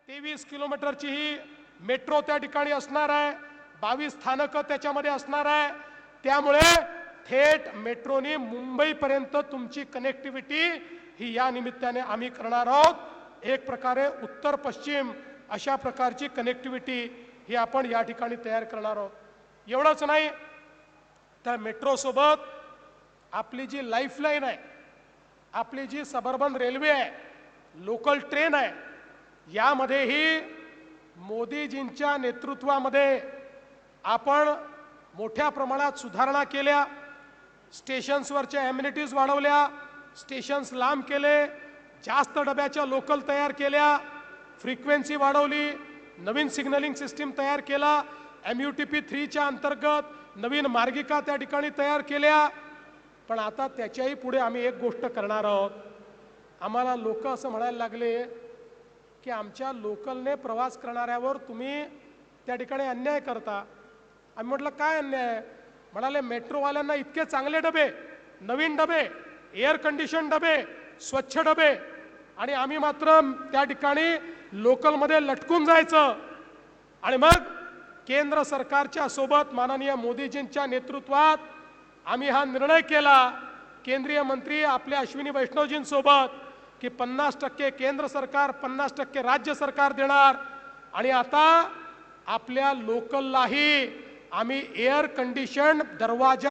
23 किलोमीटरची ही मेट्रो त्या ठिकाणी असणार आहे, 22 स्थानक त्याच्यामध्ये असणार आहे। त्यामुळे थेट मेट्रोने मुंबईपर्यंत तुमची कनेक्टिव्हिटी ही या निमित्ताने आम्ही करणार आहोत। एक प्रकारे उत्तर पश्चिम अशा प्रकारची कनेक्टिव्हिटी ही आपण या ठिकाणी तयार करणार आहोत। एवढंच नाही तर मेट्रो सोबत आपली जी लाईफलाईन आहे, आपली जी सबअर्बन रेल्वे आहे, लोकल ट्रेन आहे, यामध्येही मोदीजींच्या नेतृत्वामध्ये आपण मोठ्या प्रमाणात सुधारणा केल्या। स्टेशन्सवरच्या ॲम्युनिटीज वाढवल्या, स्टेशन्स लांब केले, जास्त डब्याच्या लोकल तयार केल्या, फ्रिक्वेन्सी वाढवली, नवीन सिग्नलिंग सिस्टीम तयार केला, MUTP 3च्या अंतर्गत नवीन मार्गिका त्या ठिकाणी तयार केल्या। पण आता त्याच्याही पुढे आम्ही एक गोष्ट करणार आहोत। आम्हाला लोक असं म्हणायला लागले की आमच्या लोकलने प्रवास करणाऱ्यावर तुम्ही त्या ठिकाणी अन्याय करता। आम्ही म्हटलं काय अन्याय? म्हणाले मेट्रोवाल्यांना इतके चांगले डबे, नवीन डबे, एअर कंडिशन डबे, स्वच्छ डबे, आणि आम्ही मात्र त्या ठिकाणी लोकलमध्ये लटकून जायचं। आणि मग केंद्र सरकारच्या सोबत माननीय मोदीजींच्या नेतृत्वात आम्ही हा निर्णय केला, केंद्रीय मंत्री आपल्या अश्विनी वैष्णवजींसोबत, की 50% केंद्र सरकार, 50% राज्य सरकार देणार। आणि आता आपल्या लोकललाही आम्ही एअर कंडिशन दरवाजा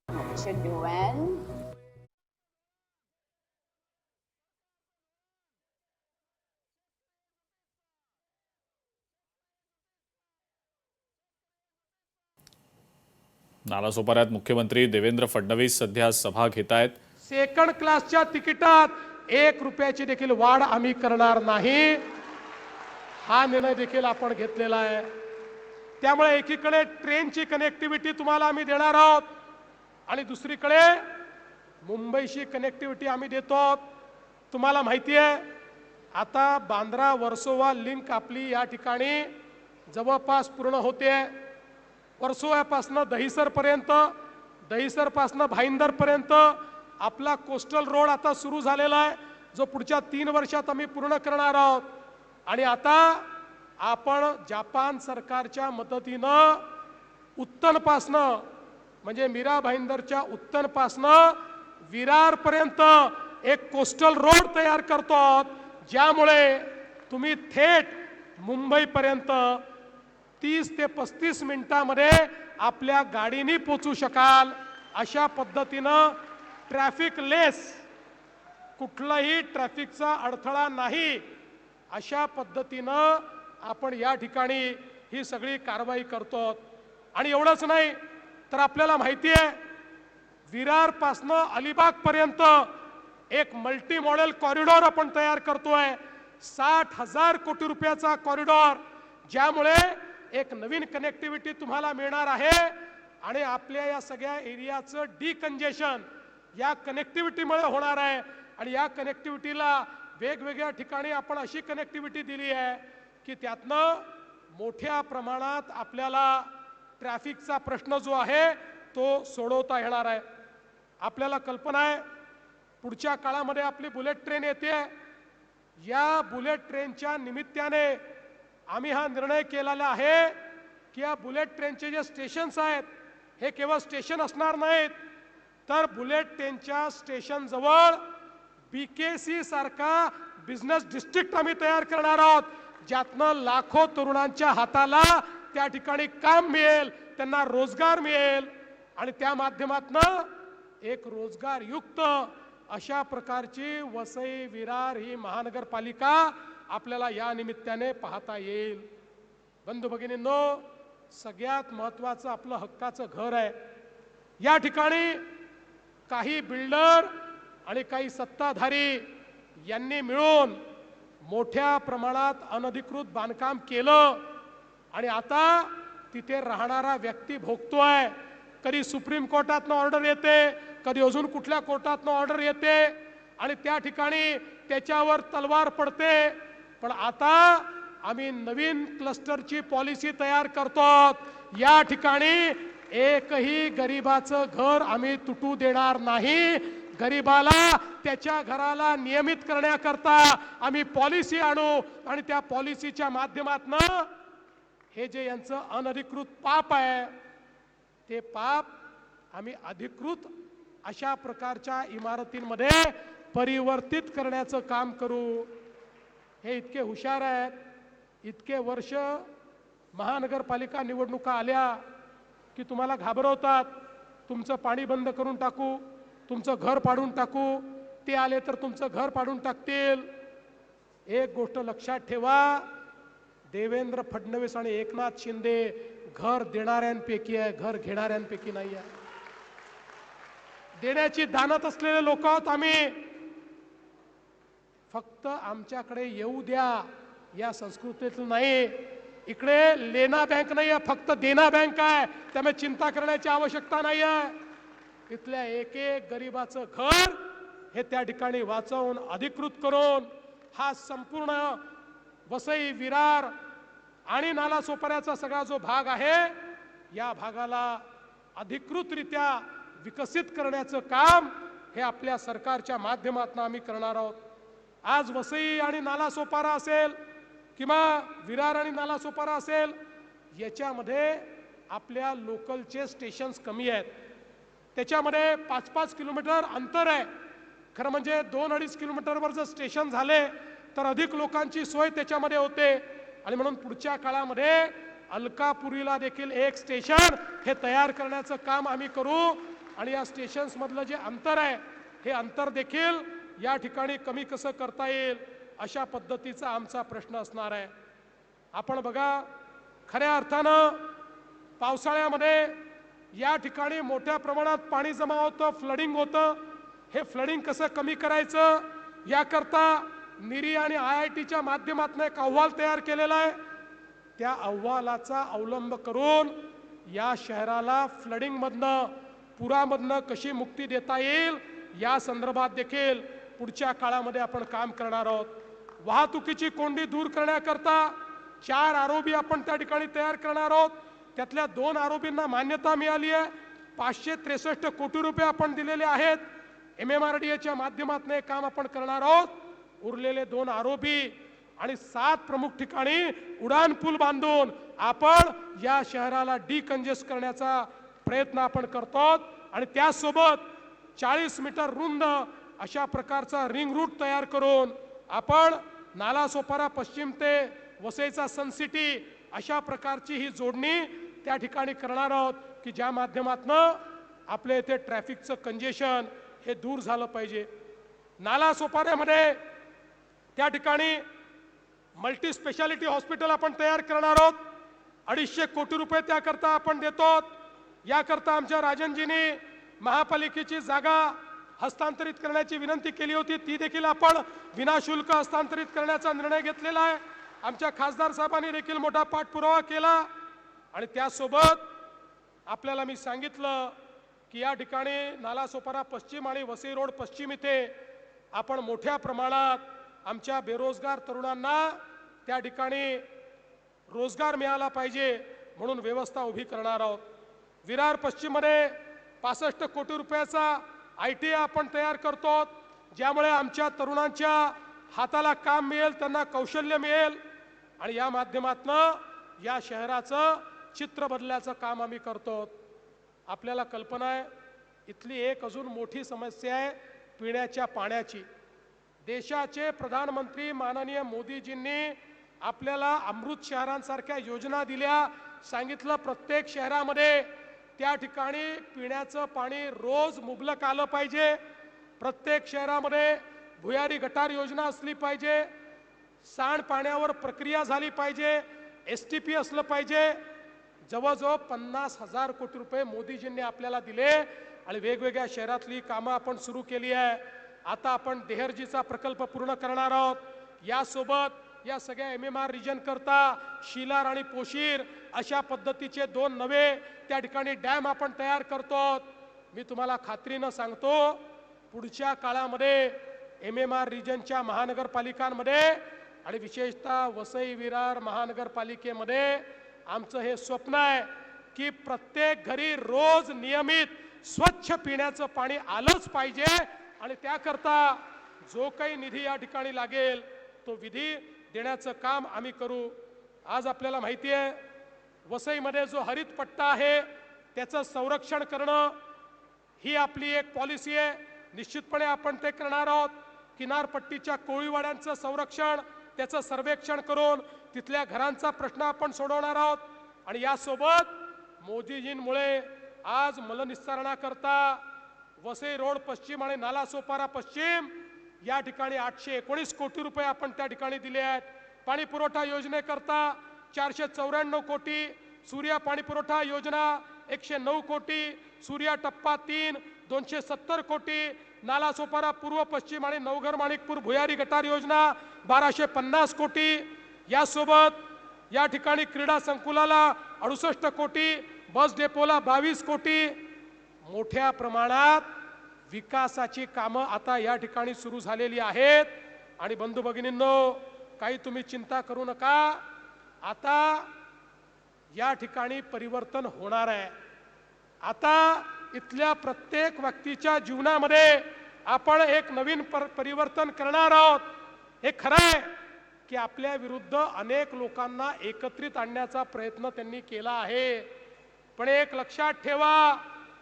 नालासोपाऱ्यात मुख्यमंत्री देवेंद्र फडणवीस सध्या सभा घेत आहेत। सेकंड क्लासच्या तिकिटात 1 रुपयाची देखील वाढ आम्ही करणार नाही, हा निर्णय देखील आपण घेतलेला आहे। त्यामुळे एकीकडे ट्रेनची कनेक्टिव्हिटी तुम्हाला आम्ही देणार आहोत आणि दुसरीकडे मुंबईशी कनेक्टिव्हिटी आम्ही देतो। तुम्हाला माहिती आहे आता बांद्रा वर्सोवा लिंक आपली या ठिकाणी जवळपास पूर्ण होते। वर्सोव्यापासून दहिसरपर्यंत, दहिसरपासून भाईंदरपर्यंत आपला कोस्टल रोड आता सुरू झालेला आहे, जो पुढच्या 3 वर्षात आम्ही पूर्ण करणार आहोत। आणि आता आपण जपान सरकारच्या मदतीनं उत्तनपासनं, म्हणजे मीरा भाईंदरच्या उत्तनपासनं विरारपर्यंत एक कोस्टल रोड तयार करतो आहोत, ज्यामुळे तुम्ही थेट मुंबईपर्यंत 30 ते 35 मिनिटांमध्ये आपल्या गाडीने पोहोचू शकाल। अशा पद्धतीनं ट्रॅफिक लेस, कुठलाही ट्रॅफिकचा अडथळा नाही, अशा पद्धतीनं आपण या ठिकाणी ही सगळी कारवाई करतो। आणि एवढंच नाही तर आपल्याला माहिती आहे विरारपासनं अलिबागपर्यंत एक मल्टी मॉडेल कॉरिडॉर आपण तयार करतोय, 60,000 कोटी रुपयाचा कॉरिडॉर, ज्यामुळे एक नवीन कनेक्टिव्हिटी तुम्हाला मिळणार आहे। आणि आपल्या या सगळ्या एरियाचं डिकंजेशन या कनेक्टिव्हिटीमुळे होणार आहे। आणि या कनेक्टिव्हिटीला वेगवेगळ्या ठिकाणी आपण अशी कनेक्टिव्हिटी दिली आहे की त्यातनं मोठ्या प्रमाणात आपल्याला ट्रॅफिकचा प्रश्न जो आहे तो सोडवता येणार आहे। आपल्याला कल्पना आहे पुढच्या काळामध्ये आपली बुलेट ट्रेन येते। या बुलेट ट्रेनच्या निमित्ताने आम्ही हा निर्णय केलेला आहे की या बुलेट ट्रेनचे जे स्टेशन्स आहेत हे केवळ स्टेशन असणार नाहीत, तर बुलेट ट्रेनच्या स्टेशन जवळ BKC सारखा बिझनेस डिस्ट्रिक्ट आम्ही तयार करणार आहोत, ज्यातनं लाखो तरुणांच्या हाताला त्या ठिकाणी काम मिळेल, त्यांना रोजगार मिळेल आणि त्या माध्यमातनं एक रोजगारयुक्त अशा प्रकारची वसई विरार ही महानगरपालिका आपल्याला या निमित्ताने पाहता येईल। बंधू भगिनींनो, सगळ्यात महत्त्वाचं आपलं हक्काचं घर आहे। या ठिकाणी काही बिल्डर आणि काही सत्ताधारी यांनी मिळून मोठ्या प्रमाणात अनधिकृत बांधकाम केलं आणि आता तिथे राहणारा व्यक्ती भोगतोय। कधी सुप्रीम कोर्टातनं ऑर्डर येते, कधी अजून कुठल्या कोर्टातनं ऑर्डर येते आणि त्या ठिकाणी त्याच्यावर तलवार पडते। पण आता आम्ही नवीन क्लस्टरची पॉलिसी तयार करतो। या ठिकाणी एकही गरिबाचं घर आम्ही तुटू देणार नाही, गरीबाला त्याच्या घराला नियमित करण्याकरता आम्ही पॉलिसी आणू आणि त्या पॉलिसीच्या माध्यमातून हे जे यांचं अनधिकृत पाप आहे ते पाप आम्ही अधिकृत अशा प्रकारच्या इमारतींमध्ये परिवर्तित करण्याचं काम करू। हे इतके हुशार आहेत, इतके वर्ष महानगरपालिका निवडणुका आल्या की तुम्हाला घाबरवतात, तुमचं पाणी बंद करून टाकू, तुमचं घर पाडून टाकू, ते आले तर तुमचं घर पाडून टाकतील। एक गोष्ट लक्षात ठेवा, देवेंद्र फडणवीस आणि एकनाथ शिंदे घर देणाऱ्यांपैकी आहे, घर घेणाऱ्यांपैकी नाही आहे। देण्याची दानत असलेले लोक आहोत आम्ही। फक्त आमच्याकडे येऊ द्या या संस्कृतीतलं नाही। इकडे लेना बँक नाही आहे, फक्त देना बँक आहे। त्यामुळे चिंता करण्याची आवश्यकता नाही आहे। इथल्या एक एक गरीबाचं घर हे त्या ठिकाणी वाचवून अधिकृत करून हा संपूर्ण वसई, विरार आणि नालासोपाऱ्याचा सगळा जो भाग आहे या भागाला अधिकृतरित्या विकसित करण्याचं काम हे आपल्या सरकारच्या माध्यमातून आम्ही करणार आहोत। आज वसई आणि नालासोपारा असेल किंवा विरार आणि नालासोपारा असेल, याच्यामध्ये आपल्या लोकलचे स्टेशन्स कमी आहेत। त्याच्यामध्ये 5-5 किलोमीटर अंतर आहे। खरं म्हणजे 2-2.5 किलोमीटरवर जर स्टेशन झाले तर अधिक लोकांची सोय त्याच्यामध्ये होते आणि म्हणून पुढच्या काळामध्ये अलकापुरीला देखील एक स्टेशन हे तयार करण्याचं काम आम्ही करू आणि या स्टेशन्स मधलं जे अंतर आहे हे अंतर देखील या ठिकाणी कमी कसं करता येईल अशा पद्धतीचा आमचा प्रश्न असणार आहे। आपण बघा, खऱ्या अर्थानं पावसाळ्यामध्ये या ठिकाणी मोठ्या प्रमाणात पाणी जमा होतं, फ्लडिंग होतं। हे फ्लडिंग कसं कमी करायचं याकरता निरी आणि IITच्या माध्यमातून एक अहवाल तयार केलेला आहे। त्या अहवालाचा अवलंब करून या शहराला फ्लडिंग मधनं, पुरामधनं कशी मुक्ती देता येईल या संदर्भात देखील पुढच्या काळामध्ये आपण काम करणार आहोत। वाहतुकीची कोंडी दूर करण्याकरता 4 आरोबी आपण त्या ठिकाणी तयार करणार आहोत। त्यातल्या 2 आरोबींना मान्यता मिळाली आहे। 563 कोटी रुपये आपण दिलेले आहेत। MMRDAच्या माध्यमातून हे काम आपण करणार आहोत। उरलेले 2 आरोबी आणि 7 प्रमुख ठिकाणी उडान पूल बांधून आपण या शहराला डिकंजेस्ट करण्याचा प्रयत्न आपण करतो आणि त्यासोबत 40 मीटर रुंद अशा प्रकारचा रिंग रूट तयार करून आपण नालासोपारा पश्चिम ते वसईचा सन सिटी अशा प्रकारची ही जोडणी त्या ठिकाणी करणार आहोत की ज्या माध्यमातून आपल्या इथे ट्रॅफिकचं कंजेशन हे दूर झालं पाहिजे। नालासोपाऱ्यामध्ये त्या ठिकाणी मल्टी स्पेशालिटी हॉस्पिटल आपण तयार करणार आहोत। 250 कोटी रुपये त्याकरता आपण देतो। याकरता आमच्या राजनजींनी महापालिकेची जागा हस्तांतरित करण्याची विनंती केली होती, ती देखील आपण विनाशुल्क हस्तांतरित करण्याचा निर्णय घेतलेला आहे। आमच्या खासदार साहेबांनी देखील मोठा पाठपुरावा केला आणि त्यासोबत आपल्याला मी सांगितलं की या ठिकाणी नालासोपारा पश्चिम आणि वसई रोड पश्चिम इथे आपण मोठ्या प्रमाणात आमच्या बेरोजगार तरुणांना त्या ठिकाणी रोजगार मिळाला पाहिजे म्हणून व्यवस्था उभी करणार आहोत। विरार पश्चिम मध्ये 65 कोटी रुपयाचा ITA आपण तयार करतो, ज्यामुळे आमच्या तरुणांच्या हाताला काम मिळेल, त्यांना कौशल्य मिळेल आणि या माध्यमातून या शहराचं चित्र बदलण्याचं काम आम्ही करतो। आपल्याला कल्पना आहे, इथली एक अजून मोठी समस्या आहे पिण्याच्या पाण्याची। देशाचे प्रधानमंत्री माननीय मोदीजींनी आपल्याला अमृत शहरांसारख्या योजना दिल्या, सांगितलं प्रत्येक शहरामध्ये त्या ठिकाणी पिण्याचं पाणी रोज मुबलक आलं पाहिजे। प्रत्येक शहरामध्ये भुयारी गटार योजना असली पाहिजे, सांडपाण्यावर प्रक्रिया झाली पाहिजे, STP असलं पाहिजे। जवळजवळ 50,000 कोटी रुपये मोदीजींनी आपल्याला दिले आणि वेगवेगळ्या शहरातली कामं आपण सुरू केली आहे। आता आपण देहरजीचा प्रकल्प पूर्ण करणार आहोत। यासोबत या सगळ्या MMR रिजन करता शिलार आणि पोशीर अशा पद्धतीचे 2 नवे त्या ठिकाणी डॅम आपण तयार करतो। मी तुम्हाला खात्रीनं सांगतो, पुढच्या काळामध्ये MMR रिजनच्या महानगरपालिकांमध्ये आणि विशेषतः वसई विरार महानगरपालिकेमध्ये आमचं हे स्वप्न आहे की प्रत्येक घरी रोज नियमित स्वच्छ पिण्याचं पाणी आलंच पाहिजे आणि त्याकरता जो काही निधी या ठिकाणी लागेल तो विधी देण्याचं काम आम्ही करू. आज आपल्याला माहिती आहे वसईमध्ये जो हरित पट्टा आहे त्याचं संरक्षण करणं ही आपली एक पॉलिसी आहे. निश्चितपणे आपण ते करणार आहोत. किनारपट्टीच्या कोळीवाड्यांचं संरक्षण त्याचं सर्वेक्षण करून तिथल्या घरांचा प्रश्न आपण सोडवणार आहोत. आणि यासोबत मोदीजींमुळे आज मलनिस्सारणाकरता वसई रोड पश्चिम आणि नालासोपारा पश्चिम या ठिकाणी 819 कोटी रुपये आपण त्या ठिकाणी दिले आहेत. पाणी पुरवठा योजनेकरता 494 कोटी, सूर्या पाणी पुरवठा योजना 109 कोटी, सूर्या टप्पा 3 270 कोटी, नालासोपारा पूर्व पश्चिम आणि नवघर माणिकपूर भुयारी गटार योजना 1250 कोटी. यासोबत या ठिकाणी क्रीडा संकुलाला 68 कोटी, बस डेपोला 22 कोटी. मोठ्या प्रमाणात विकासाची कामं आता या ठिकाणी सुरू झालेली आहेत. आणि बंधू भगिनींनो, काही तुम्ही चिंता करू नका. आता या ठिकाणी परिवर्तन होणार आहे. आता इथल्या प्रत्येक व्यक्तीच्या जीवनामध्ये आपण एक नवीन परिवर्तन करणार आहोत. हे खरं आहे की आपल्या विरुद्ध अनेक लोकांना एकत्रित आणण्याचा प्रयत्न त्यांनी केला आहे. पण एक लक्षात ठेवा,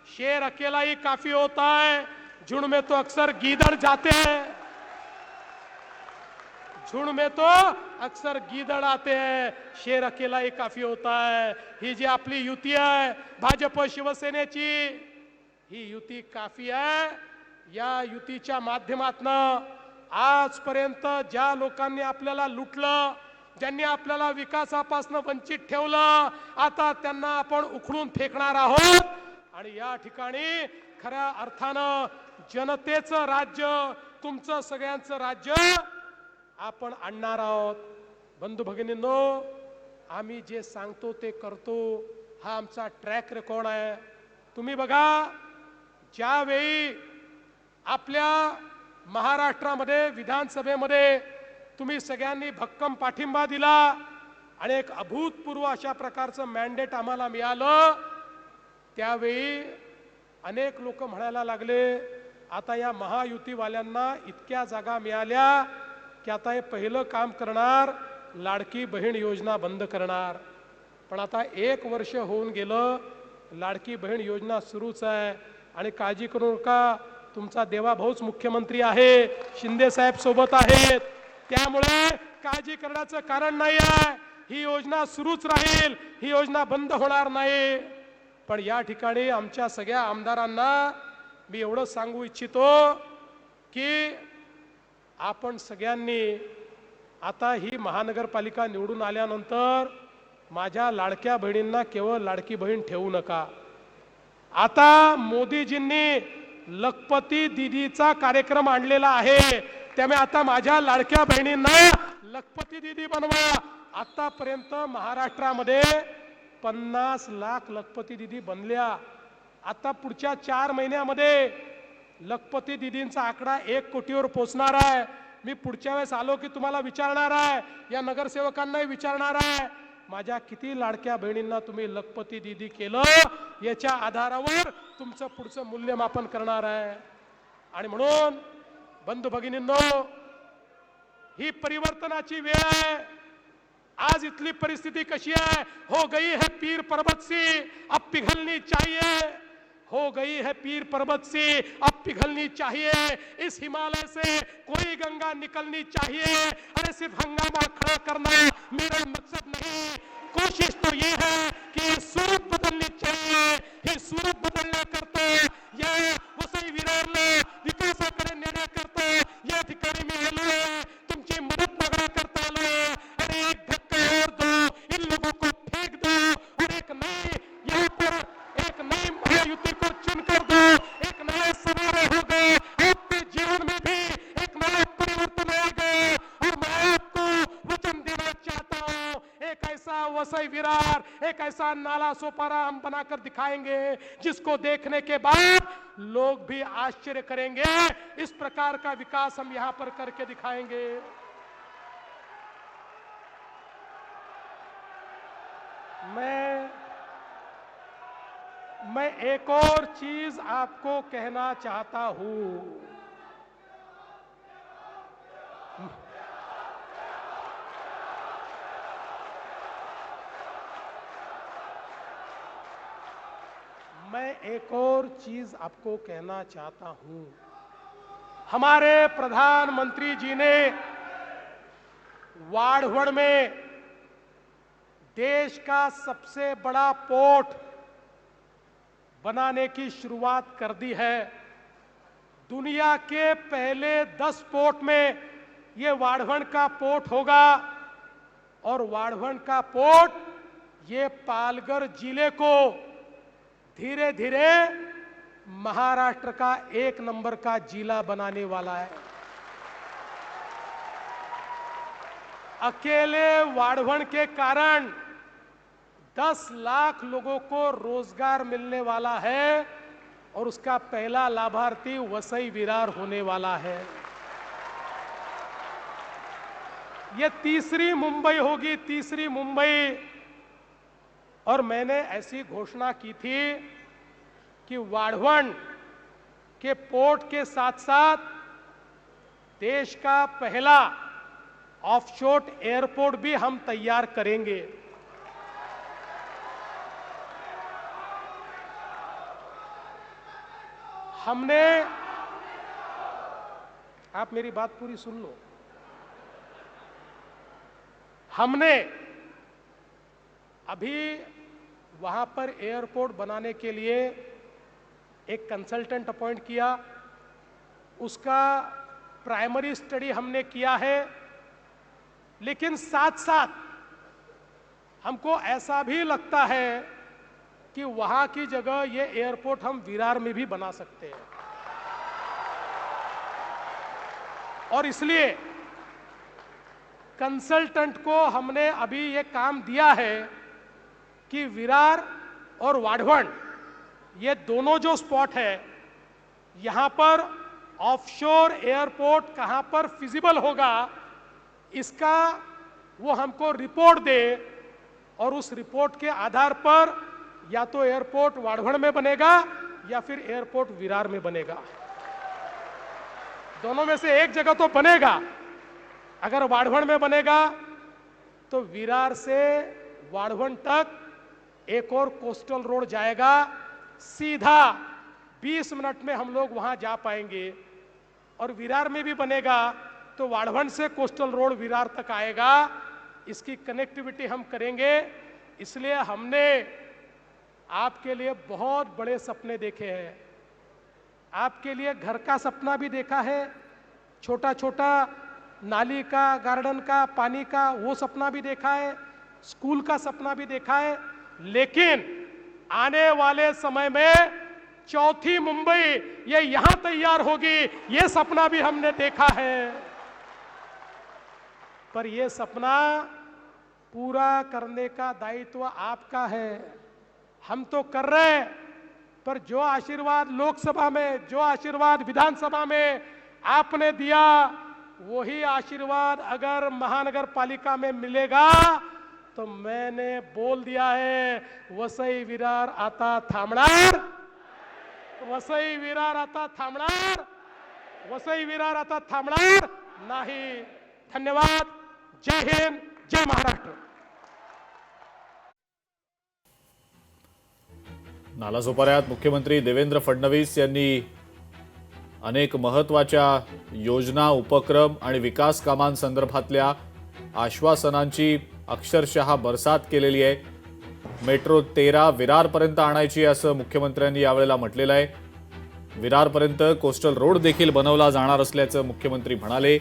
शेर अकेला ही काफी होता है, झुंड में तो अक्सर गीदड़ जाते हैं. झुंड में तो अक्सर गीदड़ आते हैं, शेर अकेला ही काफी होता है. ही जी आपली युती आहे भाजप शिवसेनेची, ही युती काफी आहे. या युतीच्या माध्यमातून आजपर्यंत ज्या लोकांनी आपल्याला लुटलं, ज्यांनी आपल्याला विकासापासून वंचित ठेवलं, आता त्यांना आपण उखडून फेकणार आहोत. आणि या ठिकाणी खऱ्या अर्थानं जनतेचं राज्य, तुमचं सगळ्यांचं राज्य आपण आणणार आहोत. बंधू भगिनींनो, आम्ही जे सांगतो ते करतो, हा आमचा ट्रॅक रेकॉर्ड आहे. तुम्ही बघा, ज्यावेळी आपल्या महाराष्ट्रामध्ये विधानसभेमध्ये तुम्ही सगळ्यांनी भक्कम पाठिंबा दिला आणि एक अभूतपूर्व अशा प्रकारचं मॅन्डेट आम्हाला मिळालं, त्यावेळी अनेक लोक म्हणायला लागले, आता या महायुतीवाल्यांना इतक्या जागा मिळाल्या की आता हे पहिलं काम करणार, लाडकी बहीण योजना बंद करणार. पण आता 1 वर्ष होऊन गेलं, लाडकी बहीण योजना सुरूच आहे. आणि काळजी करू नका, तुमचा देवाभाऊच मुख्यमंत्री आहे, शिंदे साहेब सोबत आहेत, त्यामुळे काळजी करण्याचं कारण नाही आहे. ही योजना सुरूच राहील, ही योजना बंद होणार नाही. पण या ठिकाणी आमच्या सगळ्या आमदारांना मी एवढं सांगू इच्छितो की आपण सगळ्यांनी आता ही महानगरपालिका निवडून आल्यानंतर माझ्या लाडक्या बहिणींना केवळ लाडकी बहीण ठेवू नका. आता मोदीजींनी लखपती दीदीचा कार्यक्रम आणलेला आहे, त्यामुळे आता माझ्या लाडक्या बहिणींना लखपती दीदी बनवा. आतापर्यंत महाराष्ट्रामध्ये 50 लाख लखपती दीदी बनल्या. आता पुढच्या 4 महिन्यामध्ये लखपती दीदींचा आकडा 1 कोटीवर पोहोचणार आहे. मी पुढच्या वेळेस आलो की तुम्हाला विचारणार आहे, या नगरसेवकांनाही विचारणार आहे, माझ्या किती लाडक्या बहिणींना तुम्ही लखपती दीदी केलं, याच्या आधारावर तुमचं पुढचं मूल्यमापन करणार आहे. आणि म्हणून बंधू भगिनींनो, ही परिवर्तनाची वेळ आहे. आज इतली परिस्थिती कशी है? हो गई है पीर पर्वत सी, अब पिघलनी चाहिए. हो गई है पीर पर्वत सी, अब पिघलनी चाहिए. इस हिमालय से कोई गंगा निकलनी चाहिए. अरे सिर्फ हंगामा खड़ा करना मेरा मकसद नहीं, कोशिश तो ये है कि ये सूरत बदलनी चाहिए. हे सूरत बदलण्याकरता, या वसई विरारला विकासाकडे नेण्याकरता या ठिकाणी मी आलोय, तुमची मदत मागण्याकरता आलोय. अरे एक धक्का और दो, इन लोगों को फेंक दो और एक नई यहाँ पर एक नई महायुति को चुनकर दो. एक नया सवेरा होगा, आपके जीवन में भी एक नया परिवर्तन आएगा. और मैं आपको वचन देना चाहता हूँ, एक ऐसा वसई विरार, एक ऐसा नाला सोपारा हम बनाकर दिखाएंगे जिसको देखने के बाद लोग भी आश्चर्य करेंगे. इस प्रकार का विकास हम यहाँ पर करके दिखाएंगे. मैं एक और चीज आपको कहना चाहता हूं. मैं एक और चीज आपको कहना चाहता हूं। हमारे प्रधानमंत्री जी ने वाढ़वड़ में देश का सबसे बड़ा पोर्ट बनाने की शुरुआत कर दी है। दुनिया के पहले 10 पोर्ट में ये वाढ़वण का पोर्ट होगा और वाढ़वण का पोर्ट ये पालघर जिले को धीरे धीरे महाराष्ट्र का 1 नंबर का जिला बनाने वाला है। अकेले वाढ़वण के कारण 10 लाख लोगों को रोजगार मिलने वाला है और उसका पहला लाभार्थी वसई विरार होने वाला है। यह तीसरी मुंबई होगी, तीसरी मुंबई। और मैंने ऐसी घोषणा की थी कि वाढ़वण के पोर्ट के साथ साथ देश का पहला ऑफशोर एयरपोर्ट भी हम तैयार करेंगे। हमने, आप मेरी बात पूरी सुन लो, हमने अभी वहां पर एयरपोर्ट बनाने के लिए एक कंसल्टेंट अपॉइंट किया। उसका प्राइमरी स्टडी हमने किया है, लेकिन साथ साथ हमको ऐसा भी लगता है कि वहां की जगह ये एयरपोर्ट हम विरार में भी बना सकते हैं। और इसलिए कंसल्टेंट को हमने अभी ये काम दिया है कि विरार और वाढ़वण ये दोनों जो स्पॉट है, यहां पर ऑफशोर एयरपोर्ट कहां पर फिजिबल होगा, इसका वो हमको रिपोर्ट दे और उस रिपोर्ट के आधार पर या तो एयरपोर्ट वाढ़वण में बनेगा या फिर एयरपोर्ट विरार में बनेगा। दोनों में से एक जगह तो बनेगा। अगर वाढ़वण में बनेगा तो विरार से वाढ़वण तक एक और कोस्टल रोड जाएगा, सीधा 20 मिनट में हम लोग वहां जा पाएंगे। और विरार में भी बनेगा तो वाढ़वण से कोस्टल रोड विरार तक आएगा। इसकी कनेक्टिविटी हम करेंगे। इसलिए हमने आपके लिए बहुत बड़े सपने देखे हैं। आपके लिए घर का सपना भी देखा है, छोटा छोटा नाली का, गार्डन का, पानी का, वो सपना भी देखा है, स्कूल का सपना भी देखा है। लेकिन आने वाले समय में चौथी मुंबई ये यहां तैयार होगी, ये सपना भी हमने देखा है। पर ये सपना पूरा करने का दायित्व आपका है। हम तो कर रहे हैं, पर जो आशीर्वाद लोकसभा में, जो आशीर्वाद विधानसभा में आपने दिया, वही आशीर्वाद अगर महानगर पालिका में मिलेगा तो मैंने बोल दिया है, वसई विरार आता थांबणार, वसई विरार आता थांबणार, वसई विरार आता थांबणार नाही। धन्यवाद। जय हिंद, जय महाराष्ट्र। नालासोपाऱ्यात मुख्यमंत्री देवेंद्र फडणवीस यांनी अनेक महत्त्वाच्या योजना, उपक्रम आणि विकास कामांसंदर्भातल्या आश्वासनांची अक्षरशः बरसात केलेली आहे। मेट्रो 13 विरारपर्यंत आणायची असं मुख्यमंत्र्यांनी यावेळेला म्हटलेलं आहे। विरारपर्यंत कोस्टल रोड देखील बनवला जाणार असल्याचं मुख्यमंत्री म्हणाले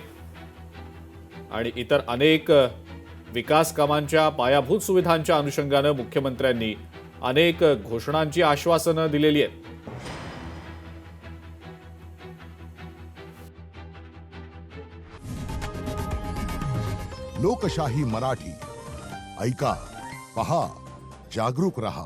आणि इतर अनेक विकास कामांच्या, पायाभूत सुविधांच्या अनुषंगानं मुख्यमंत्र्यांनी अनेक घोषणांची आश्वासनं दिलेली आहेत। लोकशाही मराठी ऐका, पहा, जागरूक रहा।